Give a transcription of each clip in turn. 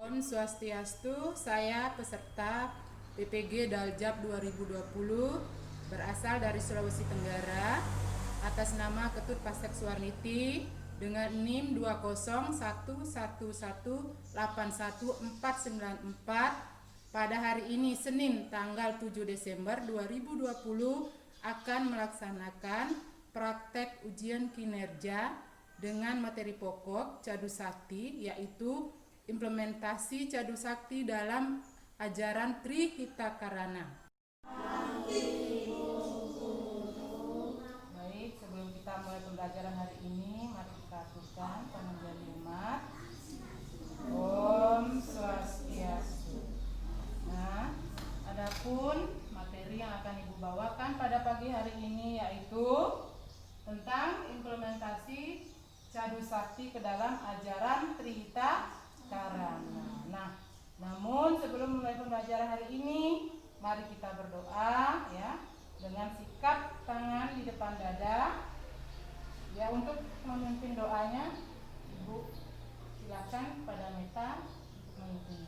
Om Swastiastu, saya peserta PPG Daljab 2020 berasal dari Sulawesi Tenggara atas nama Ketut Pasek Suwarniti dengan NIM 20111814494 pada hari ini Senin tanggal 7 Desember 2020 akan melaksanakan praktek ujian kinerja dengan materi pokok Cadu Sakti, yaitu implementasi Cadu Sakti dalam ajaran Trihita Karana. Baik, sebelum kita mulai pembelajaran hari ini, mari kita aturkan penunjuan umat. Om Swastiastu. Nah, adapun materi yang akan Ibu bawakan pada pagi hari ini yaitu tentang implementasi Cadu Sakti ke dalam ajaran Trihita Karana. Nah, namun sebelum mulai pembelajaran hari ini, mari kita berdoa ya dengan sikap tangan di depan dada. Ya, untuk memimpin doanya, Ibu silakan pada Meta untuk memimpin.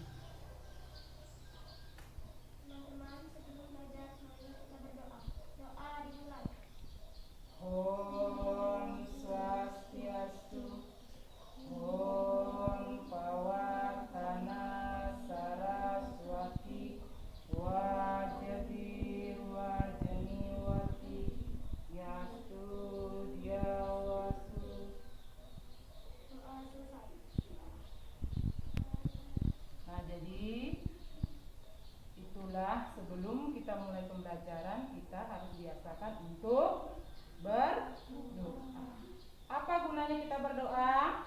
Teman-teman, sebelum belajar mari kita berdoa. Doa dimulai. Om Swastiastu. Om Pawakana Saraswati Wajadi Wajaniwati Yastu Diawastu. Doa selesai. Nah, jadi itulah sebelum kita mulai pembelajaran kita harus biasakan untuk berdoa. Apa gunanya kita berdoa?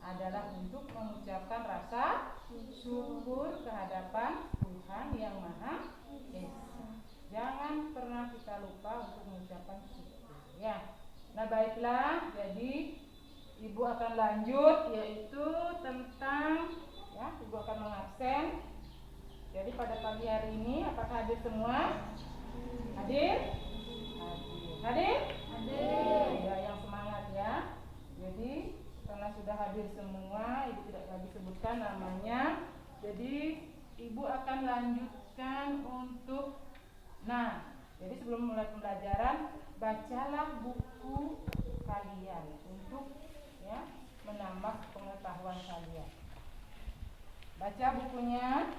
Adalah untuk mengucapkan rasa syukur kehadapan Tuhan yang Maha Esa. Jangan pernah kita lupa untuk mengucapkan syukur ya. Nah, baiklah, jadi Ibu akan lanjut yaitu tentang ya, Ibu akan mengabsen. Jadi pada pagi hari ini apakah hadir semua? Hadir? Hadir? Hadir. Ya, yang semangat ya. Jadi karena sudah hadir semua, Ibu tidak lagi sebutkan namanya. Jadi Ibu akan lanjutkan untuk jadi sebelum mulai pembelajaran, bacalah buku kalian untuk ya menambah pengetahuan kalian. Baca bukunya.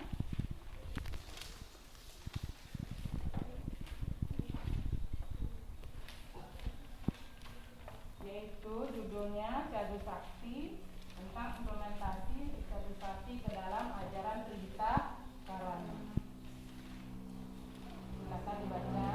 Yaitu judulnya Cadu Sakti, tentang implementasi Cadu Sakti ke dalam ajaran Trihita Karana. Silakan dibaca.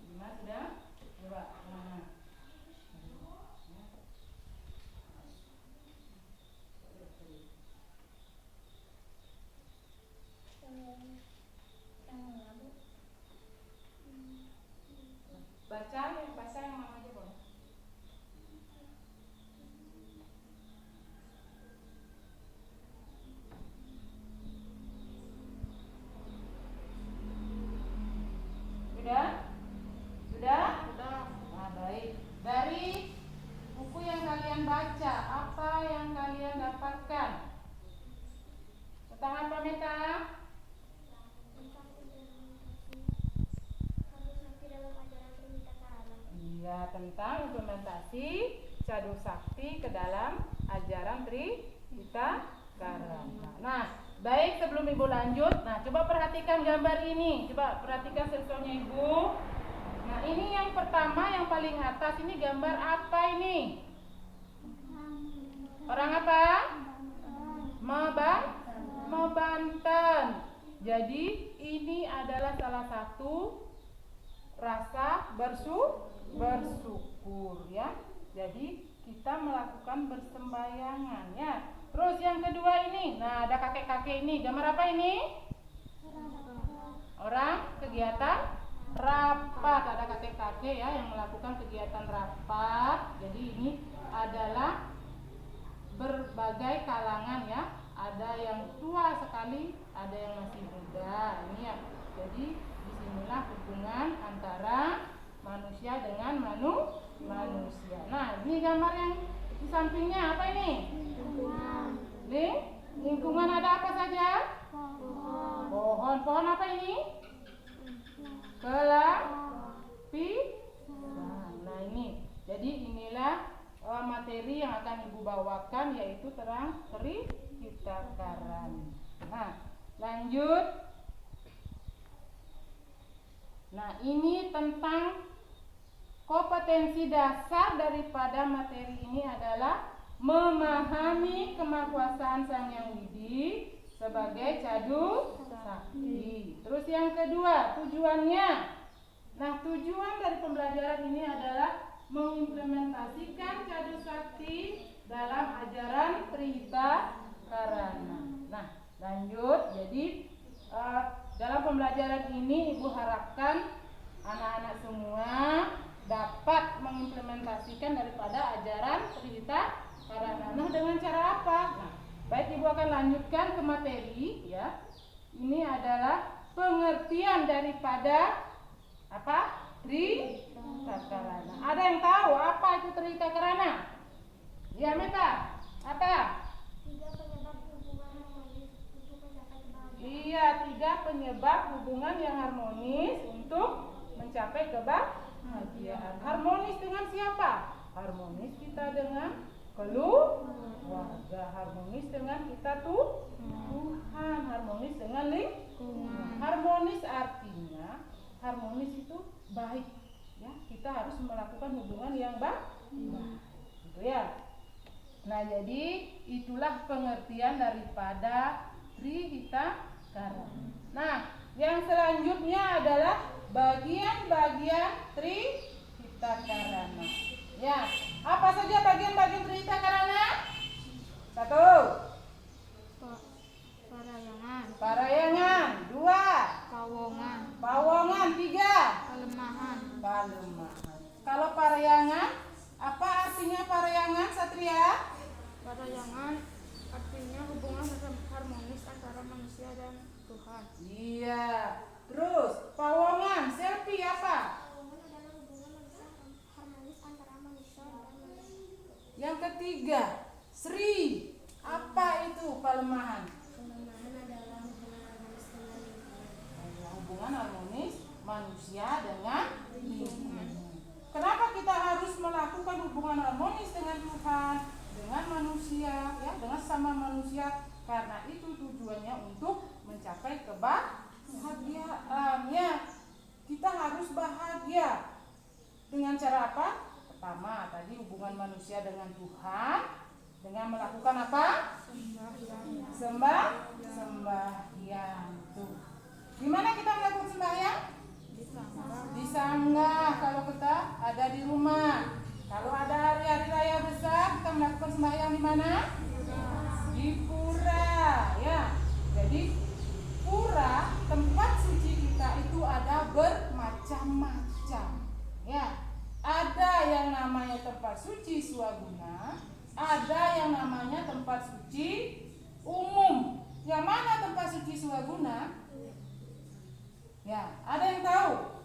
Gimana sudah? Coba. Baca yang mana aja boleh. Sudah? Sudah? Sudah. Nah, baik. Dari buku yang kalian baca, apa yang kalian dapatkan? Tentang apa, Meta? Iya, tentang implementasi Cadu Sakti ke dalam ajaran Trihita Karana. Nah, baik, sebelum Ibu lanjut, nah coba perhatikan gambar ini. Coba perhatikan sensornya Ibu. Nah, ini yang pertama, yang paling atas ini gambar apa ini? Orang apa? Mebanten. Jadi ini adalah salah satu rasa bersyukur ya. Jadi kita melakukan bersembayangan ya. Terus yang kedua ini, nah ada kakek-kakek ini. Gambar apa ini? Orang kegiatan rapat. Ada kakek-kakek ya yang melakukan kegiatan rapat. Jadi ini adalah berbagai kalangan ya. Ada sekali, ada yang masih muda. Ini ya. Jadi disinilah hubungan antara manusia dengan manusia. Nah, ini gambar yang di sampingnya apa ini? Lingkungan ada apa saja? Pohon. Pohon apa ini? Kelapisan. Nah ini, jadi inilah materi yang akan ibu bawakan, yaitu terang Tripitaka Karana. Nah, lanjut. Nah, ini tentang kompetensi dasar daripada materi ini adalah memahami kemahakuasaan Sang Hyang Widi sebagai cadu sakti. Terus yang kedua, tujuannya. Nah, tujuan dari pembelajaran ini adalah mengimplementasikan cadu sakti dalam ajaran Trihita Karana. Nah, lanjut. Jadi dalam pembelajaran ini ibu harapkan anak-anak semua dapat mengimplementasikan daripada ajaran Trihita Karana. Nah, dengan cara apa? Nah, baik, ibu akan lanjutkan ke materi ya. Ini adalah pengertian daripada apa? Trihita Karana. Ada yang tahu apa itu Trihita Karana? Ya, Meta. Apa? 3 penyebab hubungan harmonis untuk mencapai kebahagiaan. Iya, 3 penyebab hubungan yang harmonis untuk mencapai kebahagiaan. Harmonis dengan siapa? Harmonis kita dengan keluarga, harmonis dengan kita Tuhan, harmonis dengan lingkungan. Harmonis artinya, harmonis itu baik ya. Kita harus melakukan hubungan yang baik, gitu ya. Nah, jadi itulah pengertian daripada Trihita Karana. Nah, yang selanjutnya adalah bagian-bagian Trihita Karana. Ya, apa saja bagian-bagian Trihita Karana? 1. Parayangan. 2. Pawongan. 3. Pelemahan. Kalau parayangan, apa artinya parayangan, Satria? Parayangan artinya hubungan harmonis antara manusia dan Tuhan. Iya. Terus pawongan, Selfie apa? Pawongan adalah hubungan harmonis antara manusia dan manusia. Yang ketiga, Sri. Apa itu pelemahan? Pelemahan adalah hubungan harmonis dengan lingkungan. Hubungan harmonis manusia dengan lingkungan. Kenapa kita harus melakukan hubungan harmonis dengan Tuhan, dengan manusia, ya, dengan sama manusia? Karena itu tujuannya untuk mencapai kebahagiaan. Ya, kita harus bahagia. Dengan cara apa? Pertama, tadi hubungan manusia dengan Tuhan dengan melakukan apa? Sembahyang. Tuh. Gimana kita melakukan sembahyang? Di sanggah kalau kita ada di rumah. Kalau ada hari-hari raya besar, kita melakukan sembahyang di mana? Di pura, ya. Jadi pura, tempat suci kita itu ada bermacam-macam. Ya. Ada yang namanya tempat suci swaguna, ada yang namanya tempat suci umum. Yang mana tempat suci swaguna? Ya, ada yang tahu?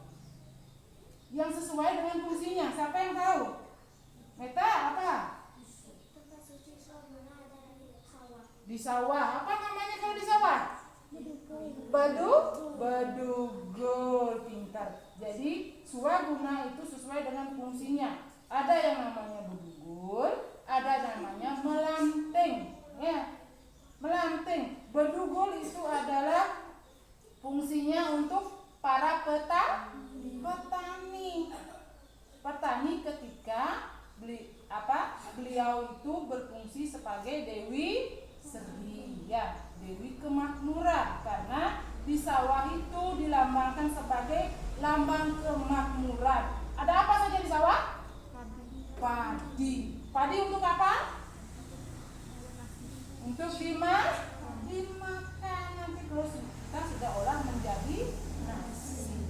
Yang sesuai dengan fungsinya. Siapa yang tahu? Meta, apa? Tempat suci swaguna ada di sawah. Di sawah. Apa namanya kalau di sawah? Bedugul. Pintar. Jadi swaguna itu sesuai dengan fungsinya. Ada yang namanya bedugul, ada namanya melanting. Ya, melanting. Bedugul itu adalah fungsinya untuk para petani. Petani ketika beliau itu berfungsi sebagai Dewi Sri, ya, Dewi Kemakmuran. Karena di sawah itu dilambangkan sebagai lambang kemakmuran. Ada apa saja di sawah? Padi. Padi untuk apa? Untuk dimakan. Nanti kalau kita sudah olah menjadi nasi.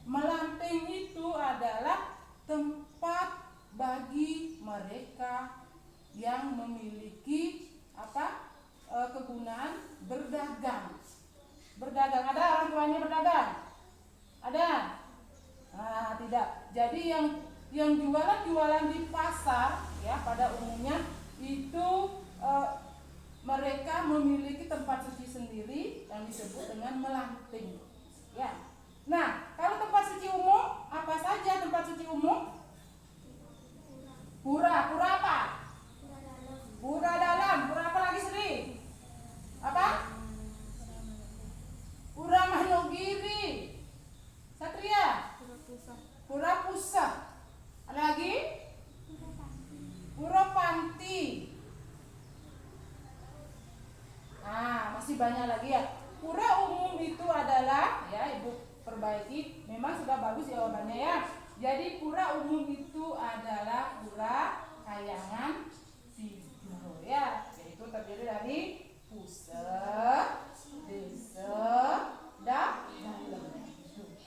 Melanting itu adalah tempat bagi mereka yang memiliki berdagang. Berdagang, ada orang tuanya berdagang? Ada? Nah, tidak. Jadi yang jualan di pasar ya pada umumnya itu mereka memiliki tempat suci sendiri yang disebut dengan melanting. Ya. Nah, kalau tempat suci umum, apa saja tempat suci umum? Pura apa? Pura dalam, pura apa lagi sering? Apa? Pura Manogiri. Satria? Pura Pusat. Ada lagi? Pura Panti. Nah, masih banyak lagi ya. Pura umum itu adalah, ya Ibu perbaiki, memang sudah bagus jawabannya ya. Jadi pura umum itu adalah pura Kayangan Sidro ya, yaitu terdiri dari pusat, desa, dan dalam.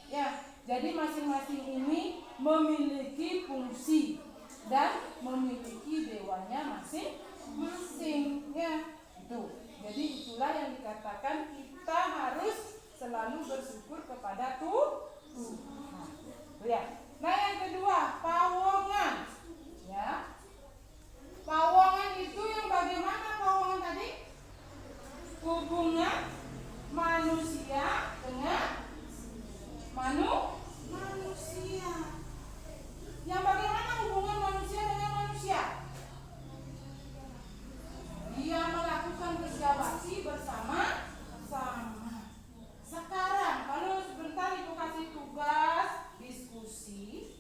Ya, jadi masing-masing ini memiliki fungsi dan memiliki dewanya masing-masing ya. Itu. Jadi itulah yang dikatakan kita harus selalu bersyukur kepada Tuhan. Lihat. Nah, yang kedua, pawongan. Ya. Pawongan itu yang bagaimana pawongan tadi? Hubungan manusia dengan manusia. Yang bagaimana hubungan manusia dengan manusia? Dia melakukan kerja bakti bersama-sama. Sekarang kalau sebentar Ibu kasih tugas diskusi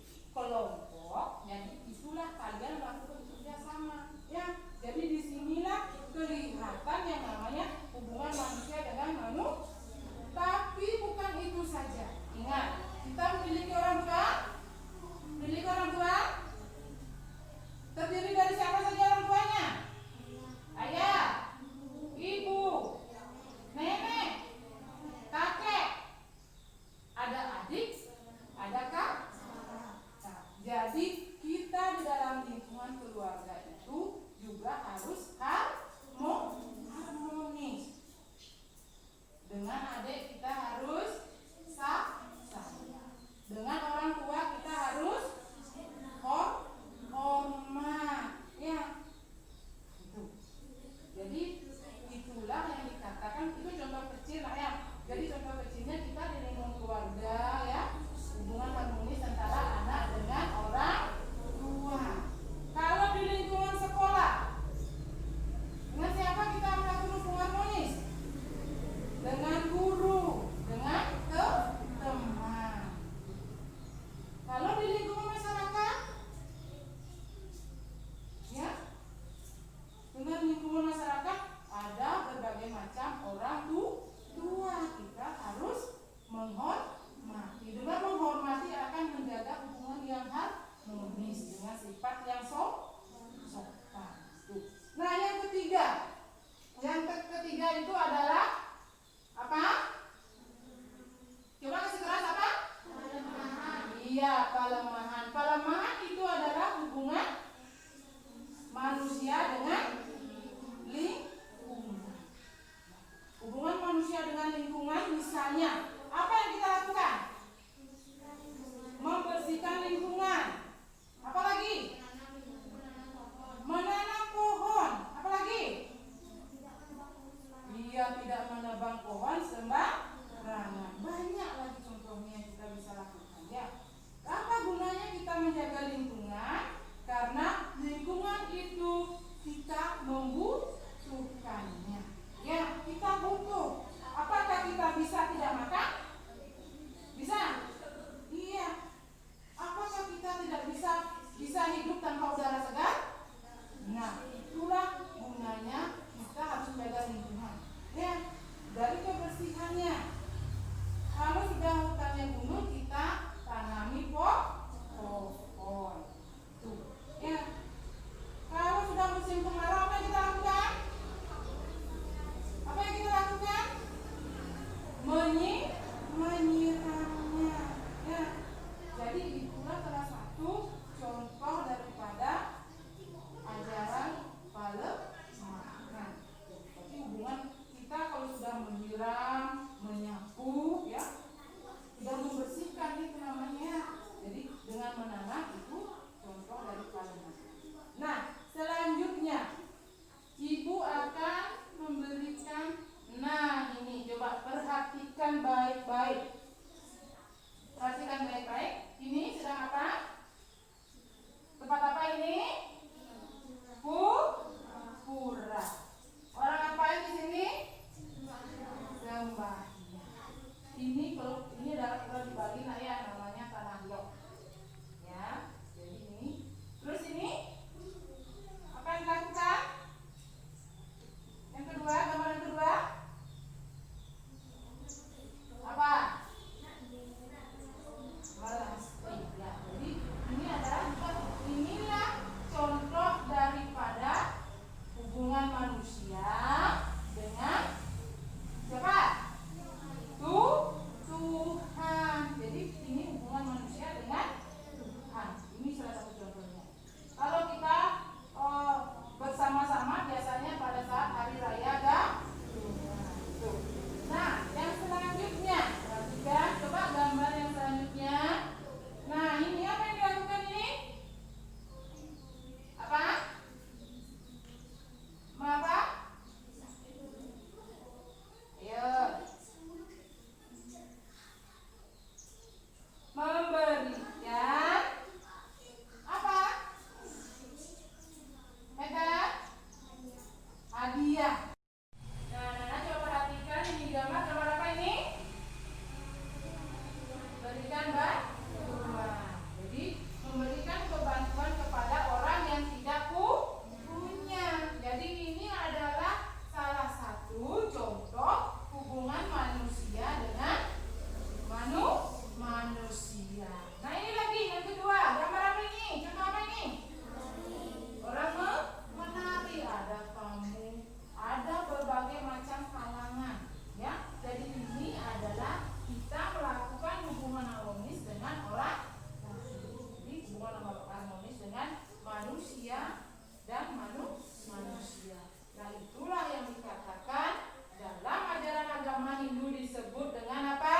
manusia dengan siapa? Tuhan. Jadi ini hubungan manusia dengan Tuhan. Ini salah satu contohnya. Kalau kita bersama-sama biasanya pada saat hari raya Tuh. Nah, yang selanjutnya, perhatikan, coba gambar yang selanjutnya. Nah, ini apa yang dilakukan ini? Apa? Apa? Ayo. Memberikan apa? Pegang hadiah. Nah, Nana coba perhatikan ini gambar apa ini? Berikan bantuan. Jadi memberikan bantuan kepada orang yang tidak punya. Jadi ini adalah salah satu contoh hubungan manusia dengan manusia. Nah ini lagi yang kedua, gambar apa ini? Contoh apa ini? Orang menari, ada tamu, ada berbagai macam kalangan, ya. Jadi ini adalah kita melakukan hubungan harmonis dengan orang lain. Jadi hubungan harmonis dengan manusia dan manusia. Nah itulah yang dikatakan dalam ajaran agama Hindu disebut dengan apa?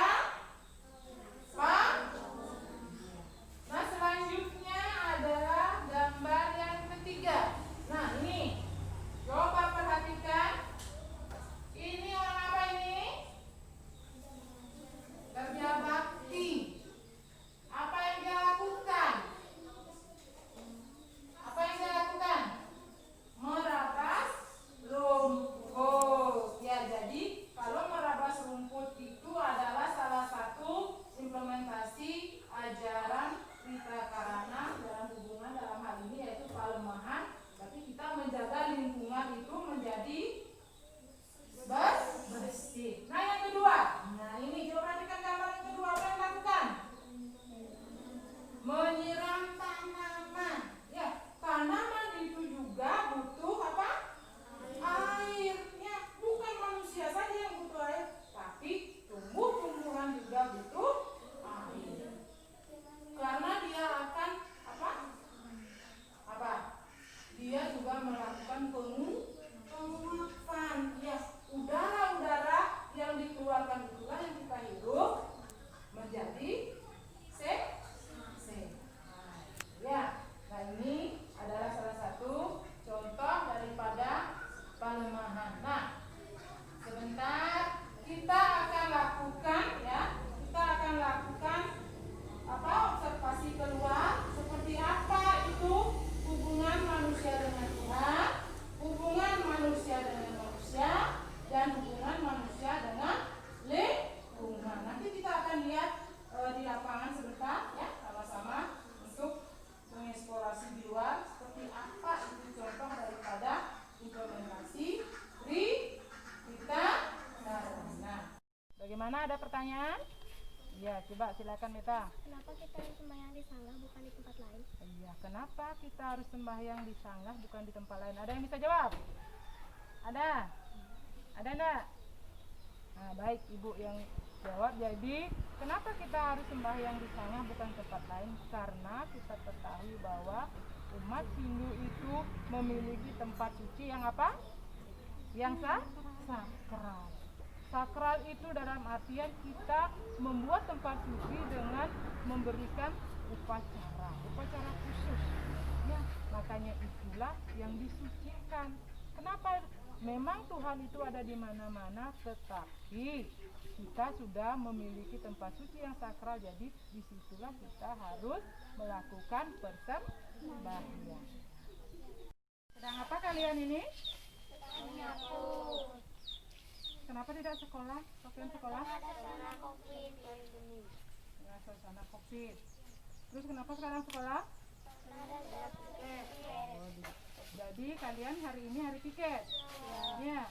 Nah selanjutnya adalah gambar yang ketiga. Nah ini coba perhatikan. Ini orang apa ini? Kerja bakti. Apa yang dia lakukan? Apa yang dia lakukan? Merabas rumput. Ya, jadi kalau merabas rumput itu adalah salah satu implementasi ajaran Rita Karana dalam hubungan dalam hal ini yaitu palemahan. Tapi kita menjaga lingkungan itu menjadi bersih. Nah yang kedua, nah ini coba perhatikan gambar yang kedua, apa yang dilakukan? Menyiram tanaman. Ya, tanaman itu juga butuh apa? Air. Ya, bukan manusia saja yang butuh air, tapi tumbuh-tumbuhan juga butuh air. Karena dia akan apa? Dia juga melakukan penguapan. Ya, udara-udara yang dikeluarkan itulah yang kita hidup menjadi sehat. Ya, nah ini adalah salah satu contoh daripada palemahan. Nah, sebentar kita akan lakukan apa? Observasi keluar seperti apa itu hubungan manusia dengan Tuhan, hubungan manusia dengan manusia, dan hubungan manusia dengan lingkungan. Nanti kita akan lihat di lapangan sebentar ya, sama-sama untuk mengeksplorasi di luar seperti apa itu contoh daripada implementasi Rita Karana. Bagaimana, ada pertanyaan? Iya, coba silakan Mita. Kenapa kita harus sembahyang di sanggah bukan di tempat lain? Iya, kenapa kita harus sembahyang di sanggah bukan di tempat lain? Ada yang bisa jawab? Ada? Ada enggak? Nah, baik, Ibu yang jawab. Jadi, kenapa kita harus sembahyang di sanggah bukan tempat lain? Karena kita ketahui bahwa umat Hindu itu memiliki tempat suci yang apa? Yang sakral. Sakral itu dalam artian kita membuat tempat suci dengan memberikan upacara khusus. Ya, makanya itulah yang disucikan. Kenapa? Memang Tuhan itu ada di mana-mana, tetapi kita sudah memiliki tempat suci yang sakral. Jadi disitulah kita harus melakukan persembahyan. Sedang apa kalian ini? Menyapu. Kenapa tidak sekolah? Pakaian sekolah? Ada suara COVID. Ya, suasana COVID. Terus kenapa sekarang sekolah? Ada piket. Jadi kalian hari ini hari piket. Ya.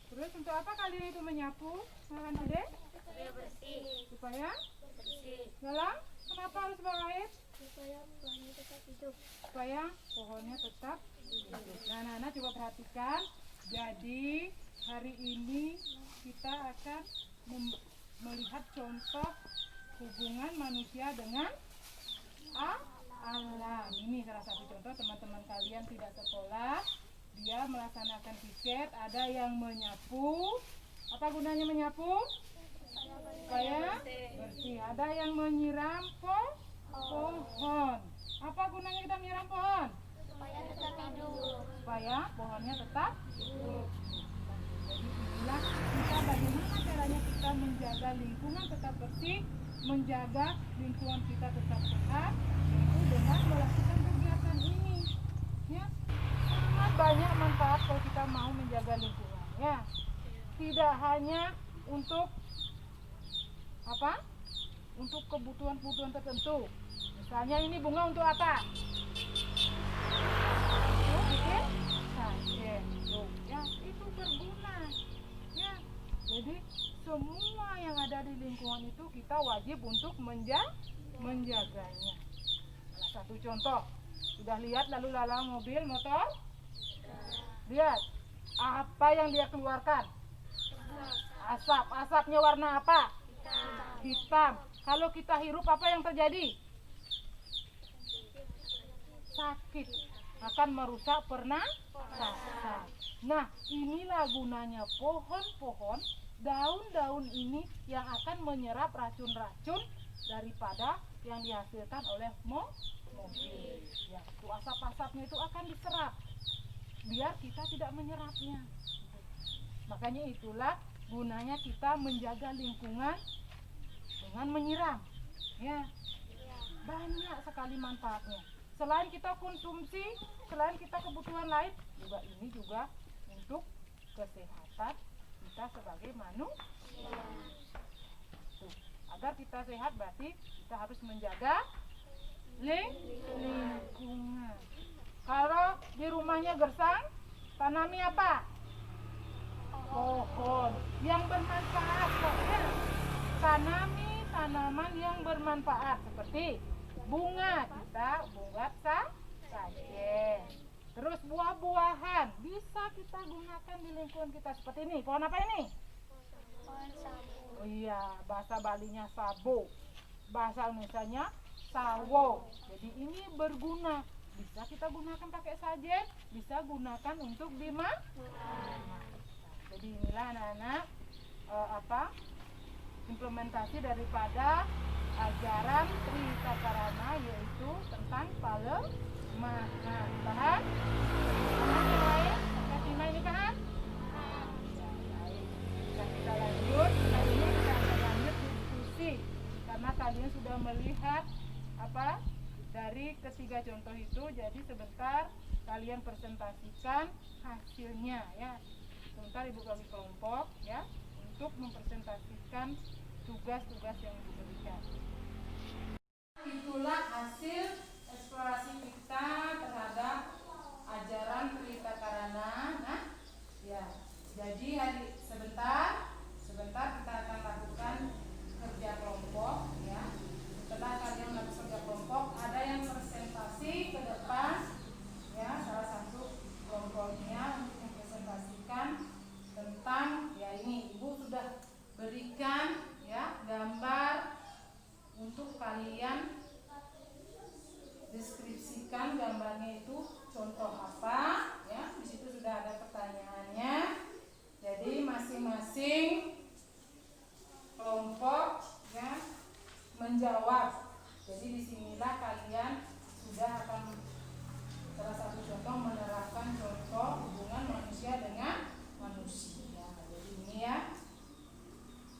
Terus untuk apa kalian itu menyapu? Silahkan Bude. Supaya bersih. Supaya? Bersih. Galang? Kenapa harus bawa air? Supaya pohonnya tetap hidup. Supaya pohonnya tetap Nah, anak-anak coba perhatikan. Jadi hari ini kita akan melihat contoh hubungan manusia dengan alam. Ini salah satu contoh. Teman-teman kalian tidak sekolah, dia melaksanakan piket, ada yang menyapu. Apa gunanya menyapu? Supaya bersih. Ada yang menyiram pohon. Apa gunanya kita menyiram pohon? Supaya tetap hidup. Supaya pohonnya tetap hidup. Jadi inilah kita bagaimana caranya kita menjaga lingkungan tetap bersih, menjaga lingkungan kita tetap sehat, itu dengan melakukan kegiatan ini. Ya, sangat banyak manfaat kalau kita mau menjaga lingkungan. Ya, tidak hanya untuk apa? Untuk kebutuhan-kebutuhan tertentu. Misalnya ini bunga untuk apa? Itu bikin sajen. Tuh, ya, itu berguna. Ya. Jadi semua yang ada di lingkungan itu kita wajib untuk menjaganya. Salah satu contoh, sudah lihat lalu lalang mobil, motor? Lihat, apa yang dia keluarkan? Asap. Asapnya warna apa? Hitam. Kalau kita hirup apa yang terjadi? Sakit, akan merusak pernafasan. Nah, inilah gunanya pohon-pohon, daun-daun ini yang akan menyerap racun-racun daripada yang dihasilkan oleh mobil. Ya, itu asap-asapnya itu akan diserap biar kita tidak menyerapnya. Makanya itulah gunanya kita menjaga lingkungan dengan menyiram. Ya, banyak sekali manfaatnya. Selain kita konsumsi, selain kita kebutuhan lain, juga ini juga untuk kesehatan kita sebagai manusia. Tuh, agar kita sehat berarti kita harus menjaga lingkungan. Kalau di rumahnya gersang, tanami apa? Pohon yang bermanfaat. Pokoknya tanami tanaman yang bermanfaat seperti bunga, kita buat sajen. Terus buah-buahan bisa kita gunakan di lingkungan kita seperti ini. Pohon apa ini? Pohon sagu. Oh iya, bahasa Balinya sabo, bahasa Indonesianya sawo. Jadi ini berguna. Bisa kita gunakan pakai sajen, bisa gunakan untuk dimakan. Jadi inilah anak-anak implementasi daripada ajaran Tri Takarana, yaitu tentang pelemahan. Paham? Paham yang lain? Kasih ini paham? Ya, baik. Kita lanjut. Kali ini kita akan lanjut diskusi karena kalian sudah melihat dari ketiga contoh itu. Jadi sebentar kalian presentasikan hasilnya ya. Sebentar ibu bagi kelompok ya untuk mempresentasikan tugas-tugas yang diberikan. Itulah hasil eksplorasi kita terhadap ajaran Tri Takarana. Nah, ya. Jadi sebentar kita akan lakukan kerja kelompok ya. Setelah kalian melakukan kerja kelompok, ada yang presentasi ke depan ya, salah satu kelompoknya untuk mempresentasikan tentang ya ini ibu sudah berikan ya gambar untuk kalian deskripsikan gambarnya itu contoh apa ya. Di situ sudah ada pertanyaannya. Jadi masing-masing kelompok ya menjawab. Jadi disinilah kalian sudah akan salah satu contoh menerapkan contoh hubungan manusia dengan manusia. Jadi ini ya,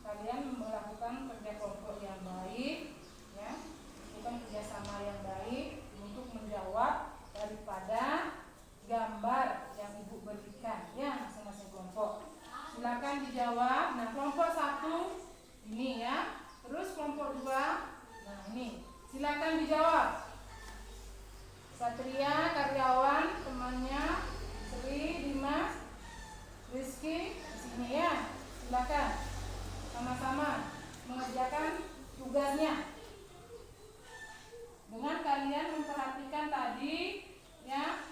kalian melakukan kerja kelompok yang baik ya, lakukan kerjasama yang baik untuk menjawab daripada gambar yang ibu berikan ya, masing-masing kelompok. Silakan dijawab. Nah, kelompok 1 ini ya, terus kelompok 2 nah ini silakan dijawab. Satria, karyawan, temannya Sri, Dimas, Rizky di sini ya. Silakan sama-sama mengerjakan tugasnya. Dengan kalian memperhatikan tadi ya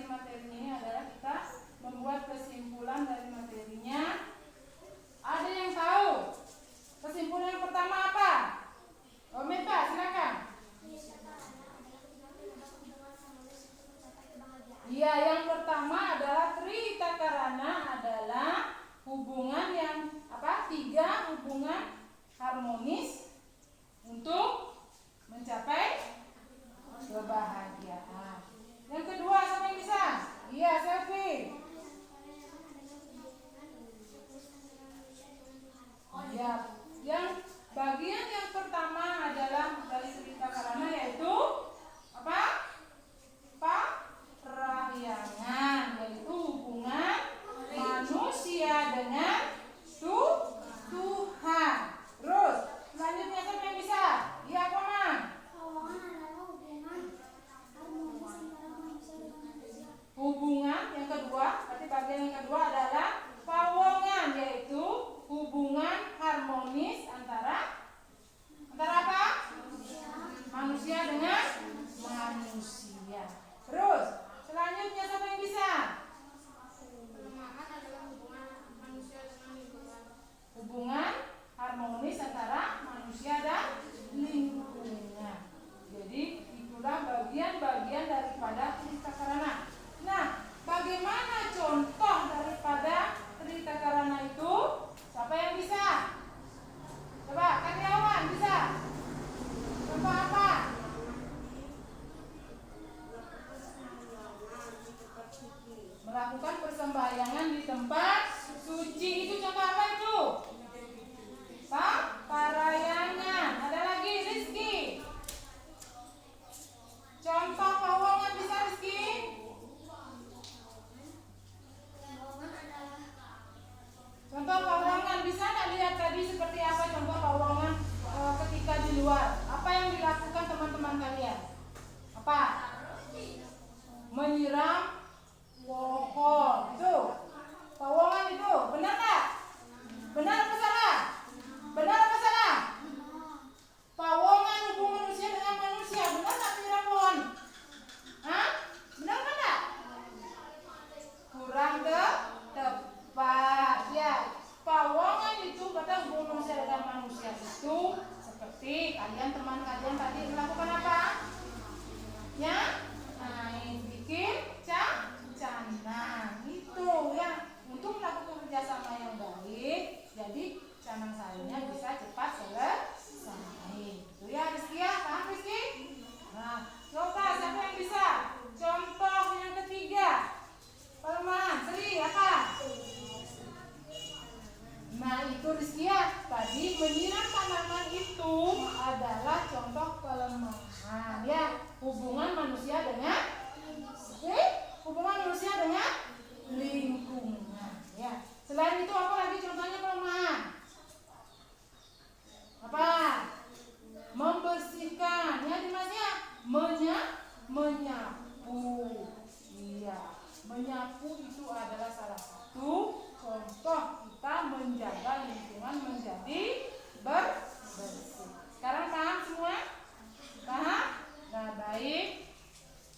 materi ini adalah kita membuat kesimpulan dari materinya. Ada yang tahu kesimpulan yang pertama apa? Oh, Meta, silakan. Iya, yang pertama adalah tritakarana adalah hubungan yang apa? 3 hubungan harmonis untuk mencapai kebahagiaan. Yang kedua, siapa yang bisa? Iya, Selfie. Iya, yang bagian yang pertama adalah dari tritakarana yaitu apa? Parahyangan, yaitu hubungan manusia dengan Tuhan. Terus selanjutnya siapa yang bisa? Iya, Komang. Hubungan yang kedua, berarti bagian yang kedua adalah pawongan, yaitu hubungan harmonis antara apa? Manusia dengan manusia. Terus selanjutnya siapa yang bisa? Pelemahan adalah hubungan manusia dengan lingkungan. Hubungan harmonis antara manusia dan lingkungan. Jadi itulah bagian-bagian daripada tritakarana. Nah, bagaimana contoh daripada tritakarana itu? Siapa yang bisa? Coba, karyawan bisa? Contoh apa? Melakukan persembahyangan di tempat suci. Itu contoh apa itu? Parayangan. Ada lagi, Rizky. Contoh pawongan bisa, Rizky? Contoh pawongan bisa nggak lihat tadi seperti apa contoh pawongan ketika di luar? Apa yang dilakukan teman-teman kalian? Apa? Menyiram pohon. Itu pawongan itu. Benar nggak? Benar apa salah? Benar apa salah? Pawongan hubungan manusia dengan manusia. Benar nggak menyiram pohon? Hah? Benar nggak? Kurang tepat. Ya, pawongan itu kata hubungan manusia dengan manusia itu seperti kalian teman kalian tadi melakukan apa? Ya, bikin canang itu ya, untuk melakukan kerjasama yang baik. Jadi canang sayurnya bisa cepat selesai. Itu ya, Rizky ya, paham Rizky? Nah, coba siapa yang bisa? Contoh yang ketiga. Pelemahan, Sri apa? Nah itu Rizky ya, tadi menyiram tanaman itu adalah contoh pelemahan ya, hubungan manusia dengan hubungan manusia dengan lingkungan ya. Selain itu apa lagi contohnya pelemahan? Apa? Membersihkan ya, Dimasnya. Menyapu. Iya, menyapu itu adalah salah satu contoh kita menjaga lingkungan menjadi bersih. Sekarang paham semua? Paham? Nah, baik.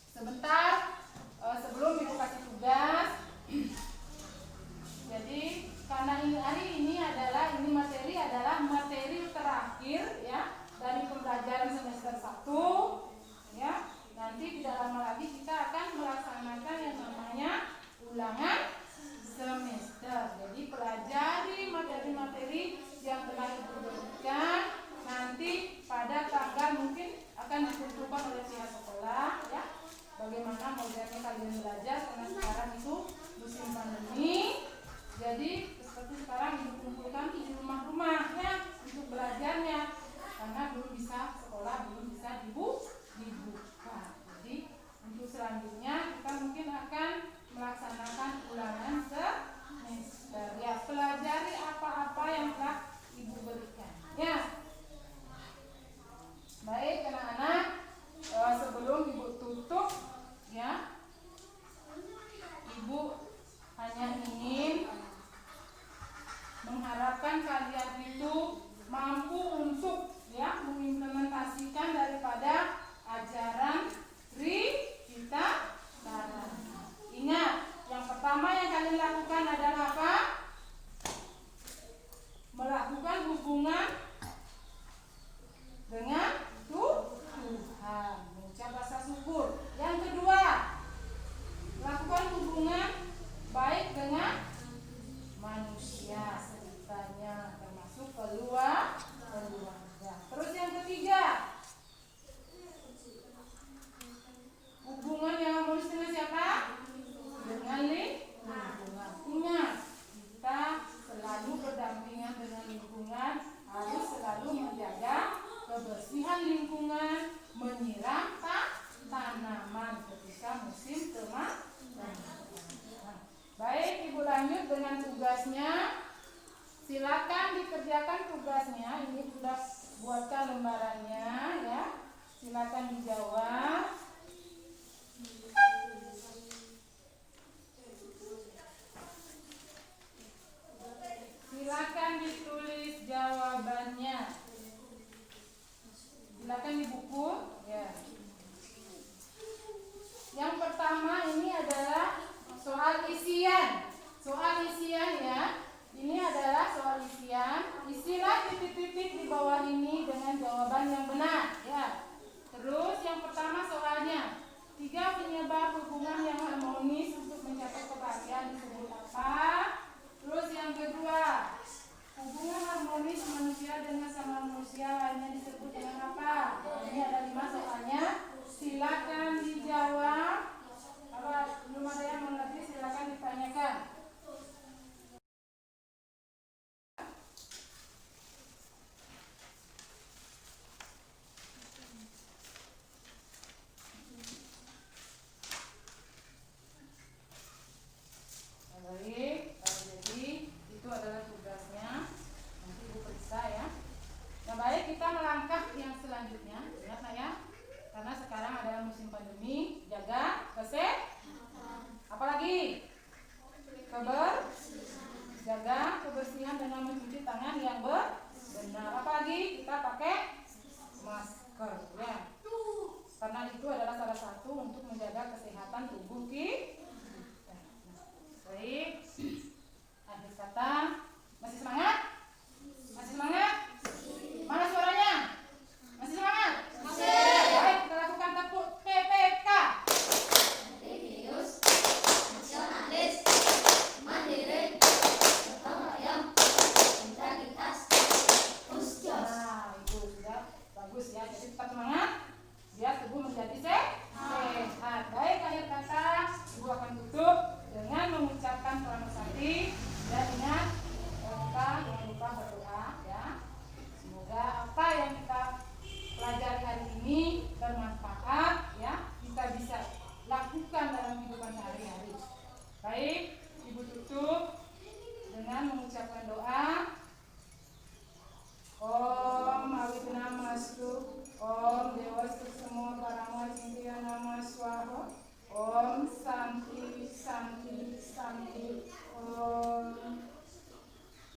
Sebentar sebelum Ibu kasih tugas. Jadi karena hari ini materi adalah materi terakhir ya dari pembelajaran semester 1 ya. Nanti tidak lama lagi kita akan melaksanakan yang namanya ulangan semester. Jadi pelajari materi-materi yang telah Ibu berikan. Nanti pada tanggal mungkin akan ditentukan oleh pihak sekolah ya, bagaimana modelnya kalian belajar, karena sekarang itu musim pandemi. Jadi seperti sekarang Ibu kumpulkan di rumah-rumah ya untuk belajarnya, karena belum bisa sekolah, belum bisa dibuka. Jadi untuk selanjutnya kita mungkin akan melaksanakan ulangan semester ya, pelajari apa-apa yang telah Ibu berikan ya. Baik anak-anak, sebelum Ibu tutup ya, berhubungan baik dengan manusia sekitarnya, termasuk keluarga. Terus yang ketiga, hubungan yang harmonis dengan siapa? Dengan lingkungan. Ingat, kita selalu berdampingan dengan lingkungan, harus selalu menjaga kebersihan lingkungan, menyiram tanaman ketika musim kemarau. Baik, Ibu lanjut dengan tugasnya. Silakan dikerjakan tugasnya. Ini sudah buatkan lembarannya ya. Silakan dijawab. Silakan ditulis jawabannya. Silakan di buku ya. Yang pertama ini adalah soal isian. Soal isian ya. Ini adalah soal isian. Isilah titik-titik di bawah ini dengan jawaban yang benar ya. Terus yang pertama soalnya, 3 penyebab hubungan yang harmonis untuk mencapai kebahagiaan disebut apa? Terus yang kedua, hubungan harmonis manusia dengan sama manusia lainnya disebut dengan apa? Ini ada 5 soalnya. Silakan dijawab. Kalau belum ada yang mengerti silakan ditanyakan. Baik, jadi itu adalah tugasnya. Nanti Ibu periksa ya. Nah baik, kita melangkah yang selanjutnya. Ingat nak ya, karena sekarang adalah musim pandemi, jaga kesehatan. Apalagi jaga kebersihan dengan mencuci tangan yang benar. Apalagi kita pakai masker ya. Karena itu adalah salah satu untuk menjaga kesehatan tubuh kita. Baik. Akhir kata, masih semangat? Masih semangat? Mana suaranya? Masih semangat? Masih. Baik, kita lakukan tepuk PPK. Religius, nasionalis, mandiri, gotong royong, integritas, ustios. Nah, itu sudah bagus ya. Jadi tetap semangat biar tubuh menjadi sehat. Baik, akhir kata Ibu akan tutup dengan mengucapkan pramasakti dan ingat kita jangan lupa berdoa ya. Semoga apa yang kita pelajari hari ini bermanfaat ya, kita bisa lakukan dalam kehidupan sehari-hari. Baik, Ibu tutup dengan mengucapkan doa. Om Awitnamastu, Om Dewastu Semua Parama Cintya Nama Swaha, Om Santi Santi Santi, Om